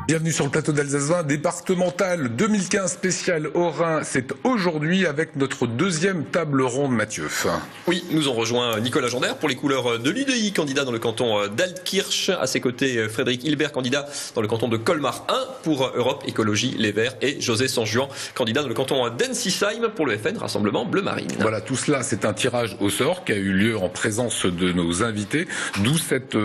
Bienvenue sur le plateau d'Alsace 20, départemental 2015 spécial Haut-Rhin. C'est aujourd'hui avec notre deuxième table ronde, Mathieu. Oui, nous ont rejoint Nicolas Gendère pour les couleurs de l'UDI, candidat dans le canton d'Altkirch. À ses côtés, Frédéric Hilbert, candidat dans le canton de Colmar 1 pour Europe Écologie Les Verts. Et José Sanjuan, candidat dans le canton d'Ensisheim pour le FN, Rassemblement Bleu Marine. Voilà, tout cela, c'est un tirage au sort qui a eu lieu en présence de nos invités. D'où cette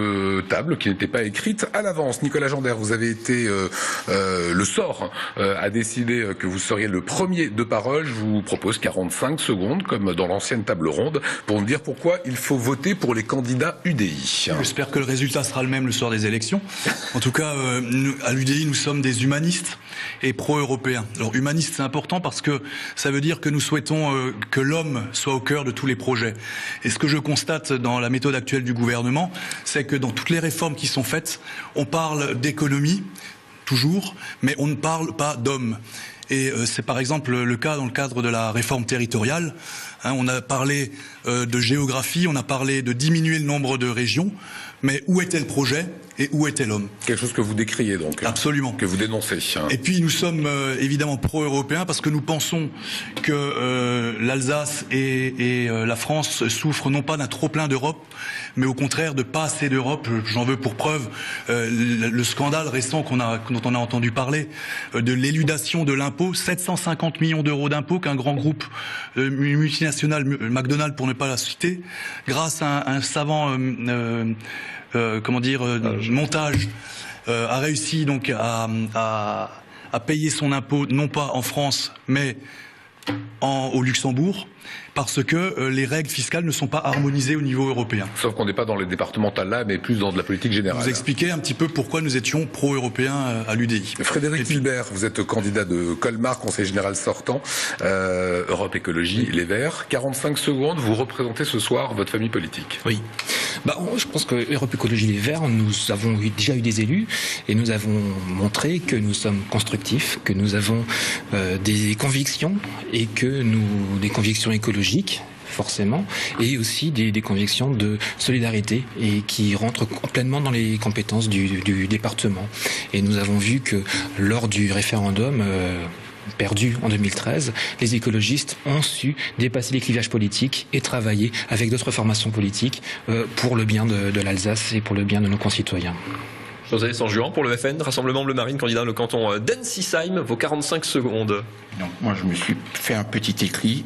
table qui n'était pas écrite à l'avance. Nicolas Gendère, vous avez été le sort a décidé que vous seriez le premier de parole. Je vous propose 45 secondes, comme dans l'ancienne table ronde, pour me dire pourquoi il faut voter pour les candidats UDI. J'espère que le résultat sera le même le soir des élections. En tout cas, à l'UDI, nous sommes des humanistes et pro-européens. Alors, humanistes, c'est important parce que ça veut dire que nous souhaitons que l'homme soit au cœur de tous les projets. Et ce que je constate dans la méthode actuelle du gouvernement, c'est que dans toutes les réformes qui sont faites, on parle d'économie, toujours, mais on ne parle pas d'hommes. Et c'est par exemple le cas dans le cadre de la réforme territoriale. On a parlé de géographie, on a parlé de diminuer le nombre de régions, mais où était le projet et où était l'homme? Quelque chose que vous décriez donc. Absolument. Que vous dénoncez. Et puis nous sommes évidemment pro-européens parce que nous pensons que l'Alsace et la France souffrent non pas d'un trop-plein d'Europe, mais au contraire de pas assez d'Europe. J'en veux pour preuve le scandale récent dont on a entendu parler, de l'éludation de l'impôt, 750 millions d'euros d'impôts qu'un grand groupe multinational, McDonald's pour ne pas la citer, grâce à un savant montage, a réussi donc à payer son impôt non pas en France mais au Luxembourg, parce que les règles fiscales ne sont pas harmonisées au niveau européen. Sauf qu'on n'est pas dans les départementales là, mais plus dans de la politique générale. Vous expliquez un petit peu pourquoi nous étions pro-européens à l'UDI. Frédéric Hilbert, vous êtes candidat de Colmar, conseiller général sortant, Europe Écologie Les Verts. 45 secondes, vous représentez ce soir votre famille politique. Oui. Je pense que Europe Écologie Les Verts, nous avons déjà eu des élus et nous avons montré que nous sommes constructifs, que nous avons des convictions et que des convictions écologiques, forcément, et aussi des convictions de solidarité et qui rentrent pleinement dans les compétences du département. Et nous avons vu que lors du référendum perdu en 2013, les écologistes ont su dépasser les clivages politiques et travailler avec d'autres formations politiques pour le bien de l'Alsace et pour le bien de nos concitoyens. José Sanjuan pour le FN, Rassemblement Bleu Marine, candidat dans le canton d'Ensisheim, vos 45 secondes. Donc, moi, je me suis fait un petit écrit.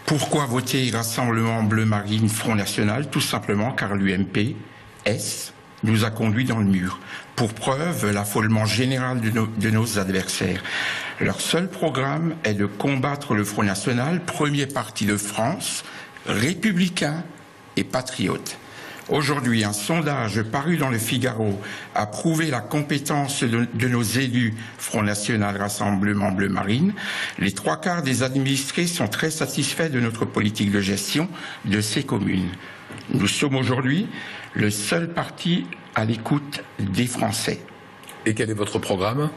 Pourquoi voter Rassemblement Bleu Marine Front National? Tout simplement car l'UMP, nous a conduits dans le mur. Pour preuve, l'affolement général de nos adversaires. Leur seul programme est de combattre le Front National, premier parti de France, républicain et patriote. Aujourd'hui, un sondage paru dans le Figaro a prouvé la compétence de nos élus Front National Rassemblement Bleu Marine. Les 3/4 des administrés sont très satisfaits de notre politique de gestion de ces communes. Nous sommes aujourd'hui le seul parti à l'écoute des Français. Et quel est votre programme?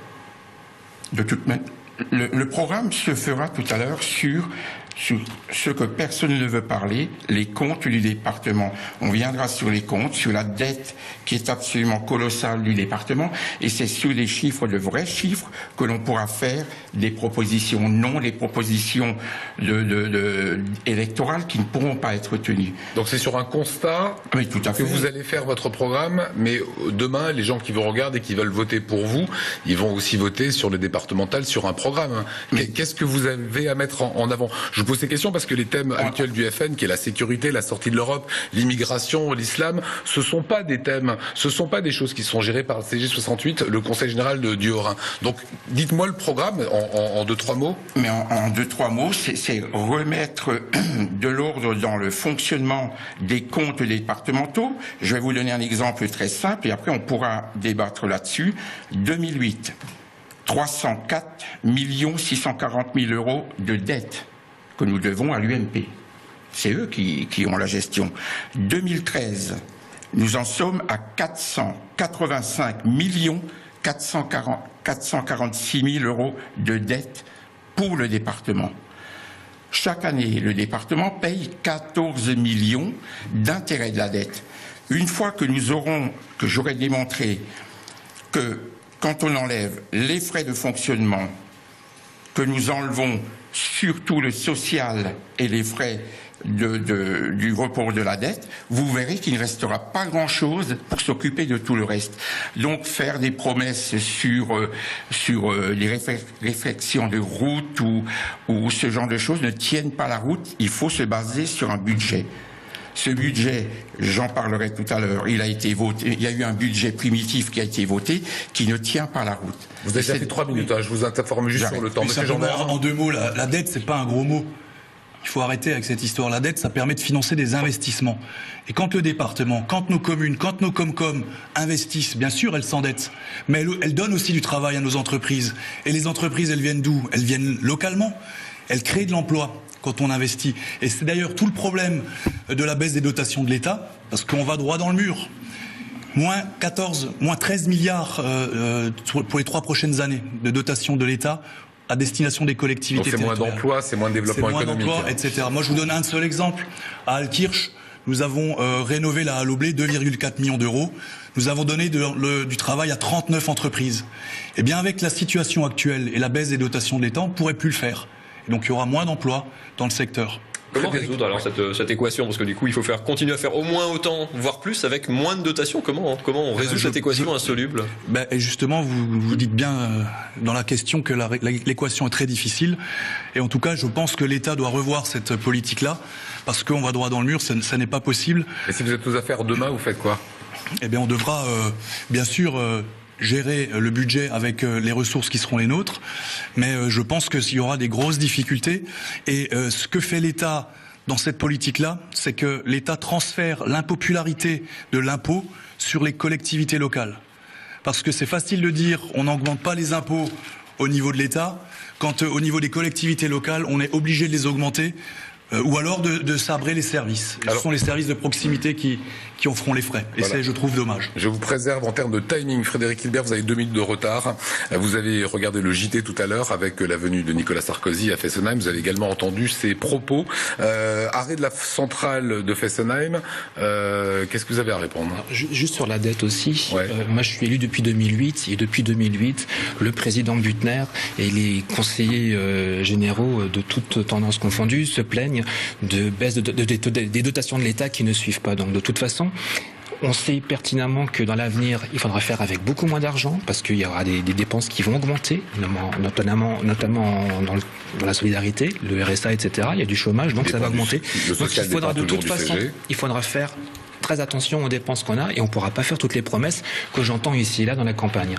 De toute manière, le programme se fera tout à l'heure sur ce que personne ne veut parler, les comptes du département. On viendra sur les comptes, sur la dette qui est absolument colossale du département, et c'est sur des chiffres, de vrais chiffres, que l'on pourra faire des propositions, non les propositions électorales qui ne pourront pas être tenues. Donc c'est sur un constat tout à fait. Que vous allez faire votre programme, mais demain, les gens qui vous regardent et qui veulent voter pour vous, ils vont aussi voter sur le départemental, sur un programme. Qu'est-ce que vous avez à mettre en avant? Je pose ces questions parce que les thèmes actuels du FN, qui est la sécurité, la sortie de l'Europe, l'immigration, l'islam, ce sont pas des thèmes, ce sont pas des choses qui sont gérées par le CG68, le Conseil général du Haut-Rhin. Donc, dites-moi le programme en 2-3 mots. Mais en 2-3 mots, c'est remettre de l'ordre dans le fonctionnement des comptes départementaux. Je vais vous donner un exemple très simple et après on pourra débattre là-dessus. 2008, 304 640 000 euros de dettes que nous devons à l'UMP. C'est eux qui ont la gestion. 2013, nous en sommes à 485 446 000 euros de dettes pour le département. Chaque année, le département paye 14 millions d'intérêts de la dette. Une fois que j'aurai démontré que quand on enlève les frais de fonctionnement, que nous enlevons surtout le social et les frais du report de la dette, vous verrez qu'il ne restera pas grand-chose pour s'occuper de tout le reste. Donc faire des promesses sur les réflexions de route ou ce genre de choses ne tiennent pas la route. Il faut se baser sur un budget. Ce budget, j'en parlerai tout à l'heure, il a été voté. Il y a eu un budget primitif qui a été voté, qui ne tient pas la route. Vous avez fait 3 minutes, je vous informe juste sur le temps. Monsieur Jean-Bert. En 2 mots, la dette, c'est pas un gros mot. Il faut arrêter avec cette histoire. La dette, ça permet de financer des investissements. Et quand le département, quand nos communes, quand nos Comcom investissent, bien sûr, elles s'endettent. Mais elles donnent aussi du travail à nos entreprises. Et les entreprises, elles viennent d'où? Elles viennent localement. Elles créent de l'emploi quand on investit. Et c'est d'ailleurs tout le problème de la baisse des dotations de l'État, parce qu'on va droit dans le mur. Moins 13 milliards pour les 3 prochaines années de dotation de l'État à destination des collectivités territoriales. C'est moins d'emplois, c'est moins de développement économique. C'est moins d'emplois, etc. Moi, je vous donne un seul exemple. À Altkirch, nous avons rénové la halle au blé, 2,4 millions d'euros. Nous avons donné du travail à 39 entreprises. Eh bien, avec la situation actuelle et la baisse des dotations de l'État, on ne pourrait plus le faire. Et donc, il y aura moins d'emplois dans le secteur. Comment résoudre alors cette équation? Parce que du coup, il faut continuer à faire au moins autant, voire plus, avec moins de dotations. Comment on résout cette équation insoluble? Et justement, vous dites bien dans la question que l'équation est très difficile. Et en tout cas, je pense que l'État doit revoir cette politique-là, parce qu'on va droit dans le mur, ça n'est pas possible. Et si vous êtes aux affaires demain, vous faites quoi? Eh bien, on devra, bien sûr... gérer le budget avec les ressources qui seront les nôtres, mais je pense qu'il y aura des grosses difficultés. Et ce que fait l'État dans cette politique-là, c'est que l'État transfère l'impopularité de l'impôt sur les collectivités locales. Parce que c'est facile de dire on n'augmente pas les impôts au niveau de l'État, quand au niveau des collectivités locales, on est obligé de les augmenter. Ou alors de sabrer les services. Ce sont les services de proximité qui en feront les frais. Et c'est, je trouve, dommage. Je vous préserve en termes de timing. Frédéric Hilbert, vous avez 2 minutes de retard. Vous avez regardé le JT tout à l'heure avec la venue de Nicolas Sarkozy à Fessenheim. Vous avez également entendu ses propos. Arrêt de la centrale de Fessenheim. Qu'est-ce que vous avez à répondre? Juste sur la dette aussi. Ouais. Moi, je suis élu depuis 2008. Et depuis 2008, le président Buttner et les conseillers généraux de toutes tendances confondues se plaignent de baisse des dotations de l'État qui ne suivent pas. Donc de toute façon, on sait pertinemment que dans l'avenir, il faudra faire avec beaucoup moins d'argent parce qu'il y aura des dépenses qui vont augmenter, notamment dans la solidarité, le RSA, etc. Il y a du chômage, donc ça va augmenter. Donc il faudra de toute façon, il faudra faire très attention aux dépenses qu'on a et on ne pourra pas faire toutes les promesses que j'entends ici et là dans la campagne.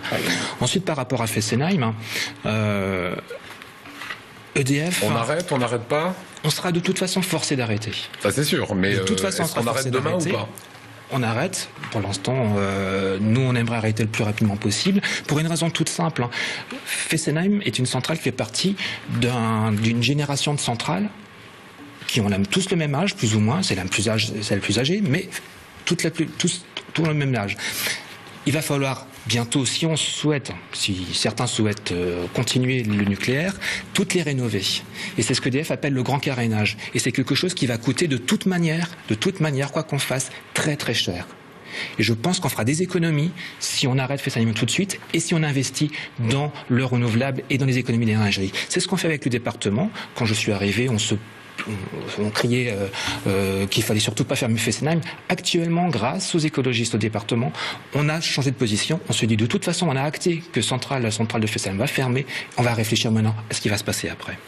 Ensuite, par rapport à Fessenheim, EDF... On arrête, on n'arrête pas? On sera de toute façon forcé d'arrêter. Ça c'est sûr, mais de toute façon, on arrête demain ou pas? On arrête. Pour l'instant, nous, on aimerait arrêter le plus rapidement possible, pour une raison toute simple. Fessenheim est une centrale qui fait partie d'une génération de centrales qui ont tous le même âge, plus ou moins. C'est la plus âgée, mais tous le même âge. Il va falloir bientôt, si certains souhaitent continuer le nucléaire, toutes les rénover. Et c'est ce que EDF appelle le grand carénage. Et c'est quelque chose qui va coûter de toute manière, quoi qu'on fasse, très très cher. Et je pense qu'on fera des économies si on arrête Fessenheim tout de suite et si on investit dans le renouvelable et dans les économies d'énergie. C'est ce qu'on fait avec le département. Quand je suis arrivé, on criait qu'il fallait surtout pas fermer Fessenheim. Actuellement, grâce aux écologistes au département, on a changé de position. On se dit de toute façon, on a acté que la centrale de Fessenheim va fermer. On va réfléchir maintenant à ce qui va se passer après.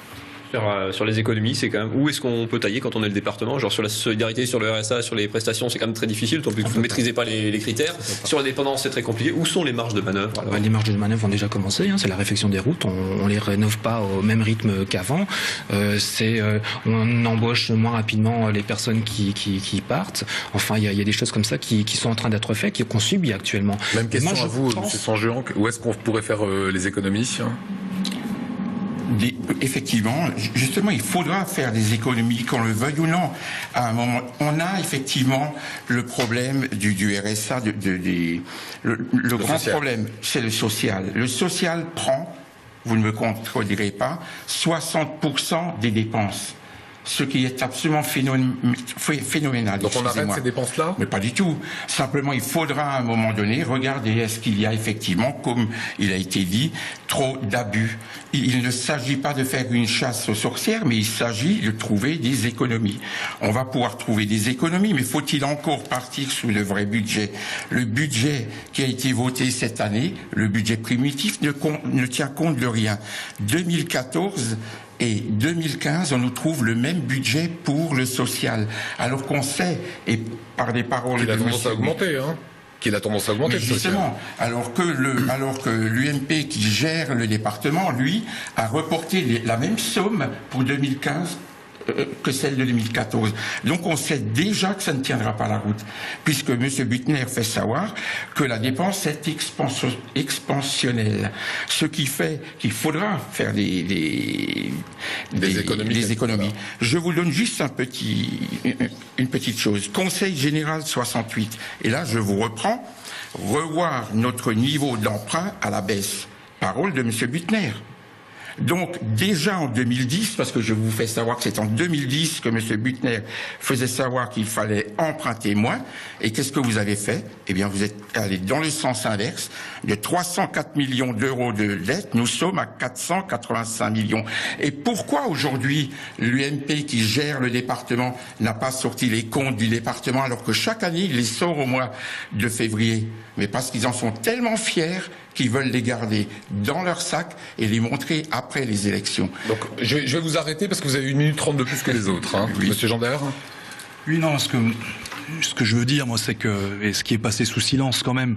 Sur les économies, c'est quand même où est-ce qu'on peut tailler quand on est le département? Genre sur la solidarité, sur le RSA, sur les prestations, c'est quand même très difficile, tant plus que vous ne maîtrisez pas les critères. Sur la dépendance, c'est très compliqué. Où sont les marges de manœuvre? Les marges de manœuvre ont déjà commencé. C'est la réfection des routes. On les rénove pas au même rythme qu'avant. On embauche moins rapidement les personnes qui partent. Enfin, il y a des choses comme ça qui sont en train d'être faites, qu'on subit actuellement. Même question à vous, M. Sanjuan. Où est-ce qu'on pourrait faire les économies? Effectivement, justement, il faudra faire des économies, qu'on le veuille ou non. À un moment, on a effectivement le problème du RSA, le grand problème, c'est le social. Le social prend, vous ne me contredirez pas, 60% des dépenses. ce qui est absolument phénoménal. Donc on arrête ces dépenses-là ? Mais pas du tout. Simplement, il faudra à un moment donné regarder est-ce qu'il y a effectivement, comme il a été dit, trop d'abus. Il ne s'agit pas de faire une chasse aux sorcières, mais il s'agit de trouver des économies. On va pouvoir trouver des économies, mais faut-il encore partir sous le vrai budget ? Le budget qui a été voté cette année, le budget primitif, ne tient compte de rien. 2014 et 2015, on nous trouve le même budget pour le social. Alors qu'on sait, et par des paroles qu'il a de tendance à augmenter, hein. Qu'il a tendance à augmenter. Mais justement, alors que l'UMP qui gère le département, lui, a reporté la même somme pour 2015 que celle de 2014. Donc on sait déjà que ça ne tiendra pas la route, puisque M. Buttner fait savoir que la dépense est expansionnelle, ce qui fait qu'il faudra faire des économies. Je vous donne juste une petite chose. Conseil général 68, et là je vous reprends, revoir notre niveau d'emprunt à la baisse. Parole de M. Buttner. Donc déjà en 2010, parce que je vous fais savoir que c'est en 2010 que M. Buttner faisait savoir qu'il fallait emprunter moins, et qu'est-ce que vous avez fait ? Eh bien vous êtes allé dans le sens inverse. De 304 millions d'euros de dette, nous sommes à 485 millions. Et pourquoi aujourd'hui l'UMP qui gère le département n'a pas sorti les comptes du département alors que chaque année il les sort au mois de février ? Mais parce qu'ils en sont tellement fiers qu'ils veulent les garder dans leur sac et les montrer après les élections. Donc, je vais vous arrêter parce que vous avez 1 minute 30 de plus que les autres, hein. Oui. Monsieur Gendère ? Oui, non, ce que je veux dire, moi, c'est que, et ce qui est passé sous silence quand même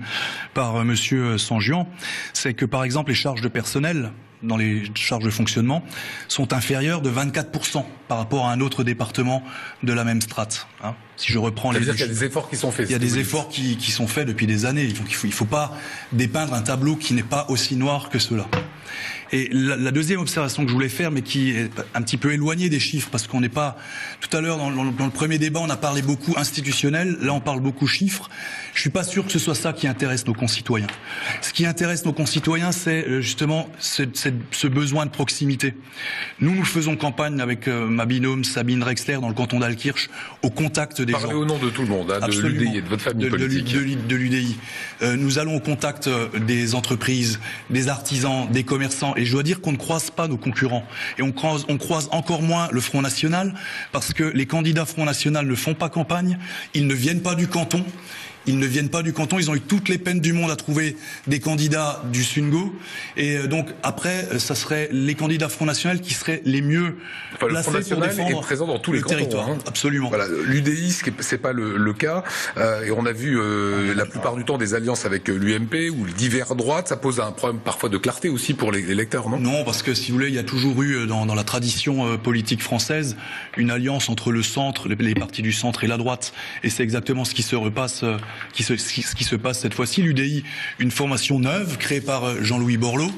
par Monsieur Sanjuan, c'est que, par exemple, les charges de personnel, dans les charges de fonctionnement, sont inférieures de 24% par rapport à un autre département de la même strate. Hein. Si je reprends les... Ça veut dire qu'il y a des efforts qui sont faits. Il y a des efforts qui sont faits depuis des années. Il faut pas dépeindre un tableau qui n'est pas aussi noir que cela. Et la deuxième observation que je voulais faire, mais qui est un petit peu éloignée des chiffres, parce qu'on n'est pas... Tout à l'heure, dans le premier débat, on a parlé beaucoup institutionnel, là on parle beaucoup chiffres. Je suis pas sûr que ce soit ça qui intéresse nos concitoyens. Ce qui intéresse nos concitoyens, c'est justement ce besoin de proximité. Nous faisons campagne avec ma binôme Sabine Rexler dans le canton d'Altkirch, au contact des gens. Parlez au nom de tout le monde, hein, de l'UDI et de votre famille politique. De l'UDI. Nous allons au contact des entreprises, des artisans, des commerçants, et je dois dire qu'on ne croise pas nos concurrents. Et on croise encore moins le Front National, parce que les candidats Front National ne font pas campagne, ils ne viennent pas du canton. Ils ne viennent pas du canton, ils ont eu toutes les peines du monde à trouver des candidats du Sungo. Et donc après, ça serait les candidats Front National qui seraient les mieux placés pour défendre. Le Front National est présent dans tous les territoires. Hein. Absolument. Voilà, l'UDI, c'est pas le cas. Et on a vu la plupart du temps des alliances avec l'UMP ou divers droites. Ça pose un problème parfois de clarté aussi pour les électeurs, non ? Non, parce que si vous voulez, il y a toujours eu dans la tradition politique française une alliance entre le centre, les partis du centre et la droite. Et c'est exactement ce qui se repasse. Ce qui se passe cette fois-ci. L'UDI, une formation neuve créée par Jean-Louis Borloo,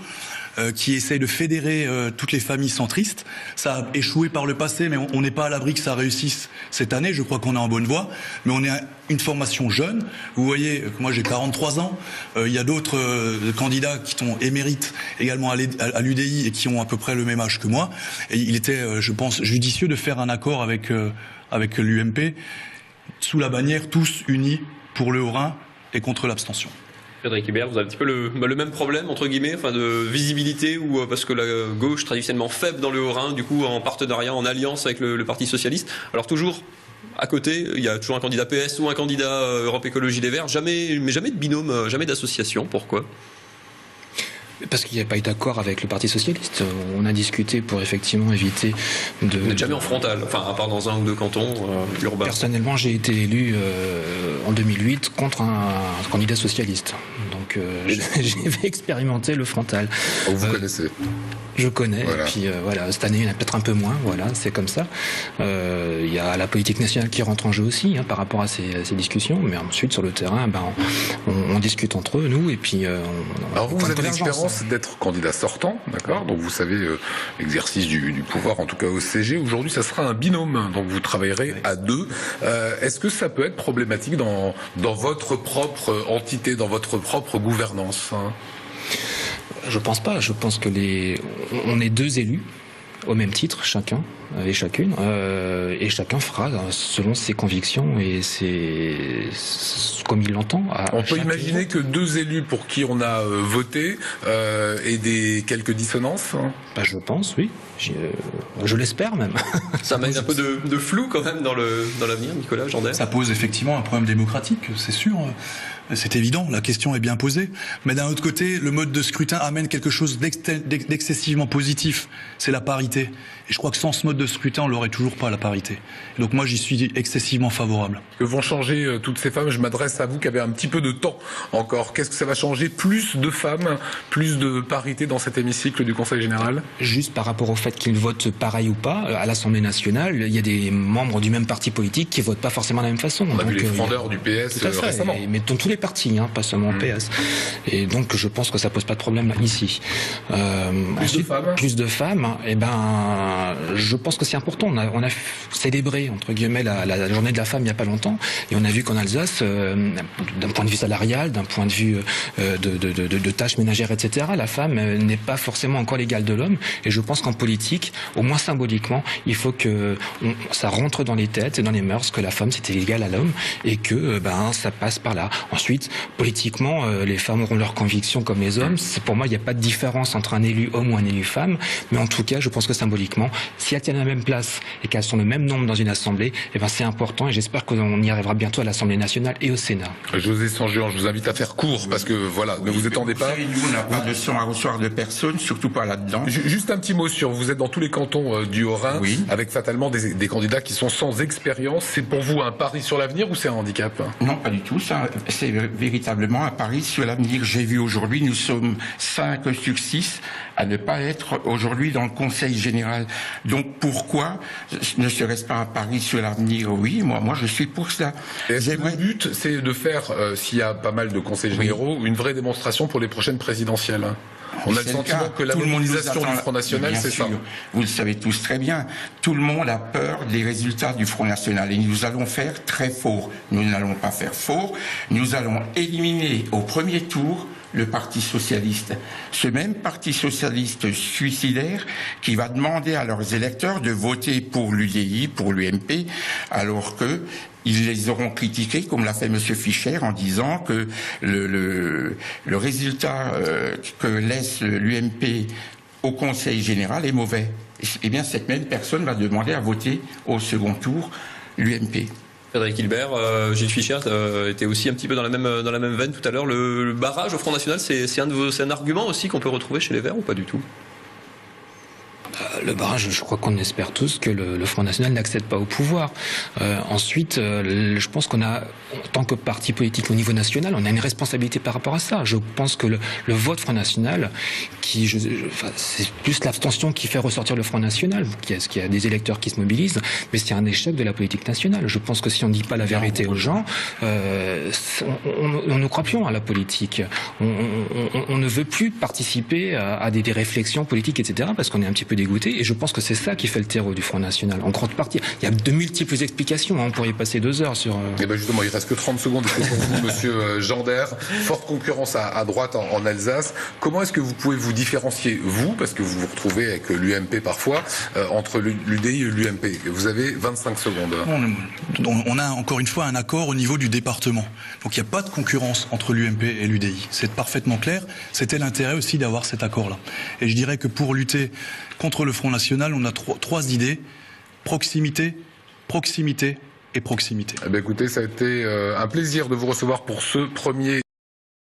qui essaye de fédérer toutes les familles centristes. Ça a échoué par le passé, mais on n'est pas à l'abri que ça réussisse cette année. Je crois qu'on est en bonne voie, mais on est une formation jeune. Vous voyez, moi j'ai 43 ans. Il y a d'autres candidats qui sont émérites également à l'UDI et qui ont à peu près le même âge que moi. Et il était, je pense, judicieux de faire un accord avec l'UMP sous la bannière tous unis pour le Haut-Rhin et contre l'abstention. Frédéric Hibert, vous avez un petit peu le même problème, entre guillemets, enfin de visibilité, ou parce que la gauche traditionnellement faible dans le Haut-Rhin, du coup en partenariat, en alliance avec le Parti Socialiste. Alors toujours à côté, il y a toujours un candidat PS ou un candidat Europe Écologie Les Verts, jamais de binôme, jamais d'association. Pourquoi ? Parce qu'il n'y a pas eu d'accord avec le Parti Socialiste. On a discuté pour effectivement éviter de... Vous n'êtes jamais en frontal, enfin à part dans un ou deux cantons urbains. Personnellement, j'ai été élu en 2008 contre un candidat socialiste. Donc j'ai expérimenté le frontal. Vous connaissez ? Je connais, voilà. Et puis voilà, cette année il y en a peut-être un peu moins, voilà, c'est comme ça. Il y a la politique nationale qui rentre en jeu aussi, hein, par rapport à ces discussions, mais ensuite sur le terrain, on discute entre eux, nous, et puis alors vous avez l'expérience d'être candidat sortant, d'accord ? Donc vous savez l'exercice du pouvoir, en tout cas au CG. Aujourd'hui, ça sera un binôme, donc vous travaillerez à deux. Est-ce que ça peut être problématique dans votre propre entité, dans votre propre gouvernance, hein ? Je pense pas. Je pense que on est deux élus au même titre, chacun. et chacune, et chacun fera selon ses convictions et comme il l'entend. On peut imaginer que 2 élus pour qui on a voté aient quelques dissonances. Je pense, oui. Je l'espère même. Ça mène un peu de flou quand même dans l'avenir, Nicolas Gendaire. Ça pose effectivement un problème démocratique, c'est sûr. C'est évident, la question est bien posée. Mais d'un autre côté, le mode de scrutin amène quelque chose d'excessivement positif. C'est la parité. Et je crois que sans ce mode de scrutin, on l'aurait toujours pas, la parité. Et donc moi, j'y suis excessivement favorable. Que vont changer toutes ces femmes? Je m'adresse à vous qui avez un petit peu de temps encore. Qu'est-ce que ça va changer? Plus de femmes, plus de parité dans cet hémicycle du Conseil général? Juste par rapport au fait qu'ils votent pareil ou pas, à l'Assemblée nationale, il y a des membres du même parti politique qui votent pas forcément de la même façon. On a vu les frondeurs du PS récemment. Mais dans tous les partis, pas seulement le PS. Et donc je pense que ça pose pas de problème ici. Plus de femmes, je pense que c'est important. On a célébré entre guillemets la journée de la femme il y a pas longtemps, et on a vu qu'en Alsace, d'un point de vue salarial, d'un point de vue de tâches ménagères, etc., la femme n'est pas forcément encore l'égale de l'homme. Et je pense qu'en politique, au moins symboliquement, il faut que ça rentre dans les têtes et dans les mœurs que la femme c'était égal à l'homme, et que ça passe par là. Ensuite, politiquement, les femmes auront leurs convictions comme les hommes. Pour moi, il n'y a pas de différence entre un élu homme ou un élu femme. Mais en tout cas, je pense que symboliquement, si elles tiennent la même place et qu'elles sont le même nombre dans une assemblée, c'est important, et j'espère qu'on y arrivera bientôt à l'Assemblée nationale et au Sénat. José Sanjuan, je vous invite à faire court parce que voilà, ne vous étendez pas. Nous, on n'a pas de son à recevoir de personne, surtout pas là-dedans. Juste un petit mot sur, vous êtes dans tous les cantons du Haut-Rhin, avec fatalement des candidats qui sont sans expérience. C'est pour vous un pari sur l'avenir ou c'est un handicap? Non, pas du tout. C'est véritablement un pari sur l'avenir. J'ai vu aujourd'hui, nous sommes 5 sur 6 à ne pas être aujourd'hui dans le Conseil général. Donc pourquoi ne serait-ce pas un pari sur l'avenir? Oui, moi je suis pour cela. Le but, c'est de faire, s'il y a pas mal de conseils généraux, une vraie démonstration pour les prochaines présidentielles. On a le sentiment que la mobilisation du Front National, c'est ça. Vous le savez tous très bien. Tout le monde a peur des résultats du Front National. Et nous allons faire très fort. Nous n'allons pas faire fort. Nous allons éliminer au premier tour le Parti socialiste. Ce même Parti socialiste suicidaire qui va demander à leurs électeurs de voter pour l'UDI, pour l'UMP, alors que ils les auront critiqués, comme l'a fait M. Fischer, en disant que le résultat que laisse l'UMP au Conseil général est mauvais. Eh bien, cette même personne va demander à voter au second tour l'UMP. Frédéric Hilbert, Gilles Fischer était aussi un petit peu dans la même veine tout à l'heure. Le barrage au Front National, c'est un argument aussi qu'on peut retrouver chez les Verts ou pas du tout? Le barrage, je crois qu'on espère tous que le Front National n'accède pas au pouvoir. Ensuite, je pense qu'on a, en tant que parti politique au niveau national, on a une responsabilité par rapport à ça. Je pense que le vote Front National, c'est plus l'abstention qui fait ressortir le Front National, qu'il y a des électeurs qui se mobilisent, mais c'est un échec de la politique nationale. Je pense que si on ne dit pas la vérité aux gens, on ne croit plus à la politique. On ne veut plus participer à des réflexions politiques, etc., parce qu'on est un petit peu dégoûté. Et je pense que c'est ça qui fait le terreau du Front National. En grande partie, il y a de multiples explications. On pourrait y passer 2 heures sur. Et ben justement, il reste que 30 secondes. C'est pour vous, Monsieur Gendaire. Forte concurrence à droite en Alsace. Comment est-ce que vous pouvez vous différencier, vous, parce que vous vous retrouvez avec l'UMP parfois, entre l'UDI et l'UMP? Vous avez 25 secondes. On a encore une fois un accord au niveau du département. Donc il n'y a pas de concurrence entre l'UMP et l'UDI. C'est parfaitement clair. C'était l'intérêt aussi d'avoir cet accord-là. Et je dirais que pour lutter contre le Front National, on a trois idées: proximité, proximité et proximité. Eh bien, écoutez, ça a été un plaisir de vous recevoir pour ce premier